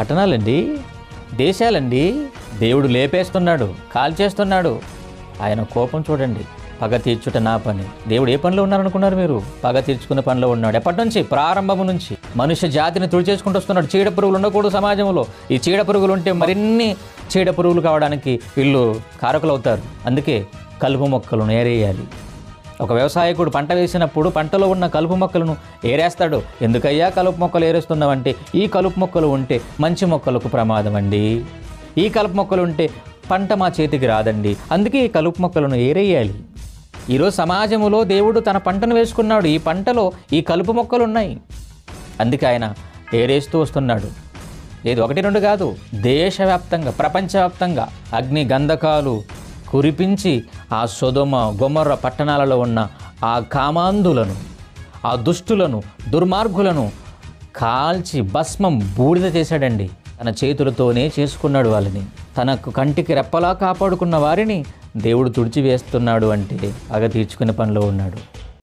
పట్టణాలండి, దేశాలండి దేవుడు లేపేస్తున్నాడు, కాల్చేస్తున్నాడు. ఆయన కోపం చూడండి. పగ తీర్చుట నా పని. దేవుడు ఏ పనిలో ఉన్నారనుకున్నారు మీరు? పగ తీర్చుకునే పనిలో ఉన్నాడు. ఎప్పటి నుంచి? ప్రారంభము నుంచి. మనుష్య జాతిని తుడిచేసుకుంటూ వస్తున్నాడు. చీడ పురుగులు ఉండకూడదు సమాజంలో. ఈ చీడ పురుగులు ఉంటే మరిన్ని చీడ పురుగులు కావడానికి వీళ్ళు కారకులు అవుతారు. అందుకే కలుపు మొక్కలను ఏరేయాలి. ఒక వ్యవసాయకుడు పంట వేసినప్పుడు పంటలో ఉన్న కలుపు మొక్కలను ఏరేస్తాడు. ఎందుకయ్యా కలుపు మొక్కలు ఏరేస్తున్నావంటే, ఈ కలుపు మొక్కలు ఉంటే మంచి మొక్కలకు ప్రమాదం అండి, ఈ కలుపు మొక్కలు ఉంటే పంట మా చేతికి రాదండి, అందుకే ఈ కలుపు మొక్కలను ఏరేయాలి. ఈరోజు సమాజంలో దేవుడు తన పంటను వేసుకున్నాడు. ఈ పంటలో ఈ కలుపు మొక్కలు ఉన్నాయి, అందుకే ఆయన ఏరేస్తూ వస్తున్నాడు. లేదు, 1, 2 కాదు, దేశవ్యాప్తంగా, ప్రపంచవ్యాప్తంగా అగ్ని గంధకాలు కురిపించి ఆ సొదొమ గొమొర్రా పట్టణాలలో ఉన్న ఆ కామాంధులను, ఆ దుష్టులను, దుర్మార్గులను కాల్చి భస్మం బూడిద చేశాడండి. తన చేతులతోనే చేసుకున్నాడు వాళ్ళని. తనకు కంటికి రెప్పలా కాపాడుకున్న వారిని దేవుడు తుడిచివేస్తున్నాడు అంటే పగ తీర్చుకునే పనిలో ఉన్నాడు.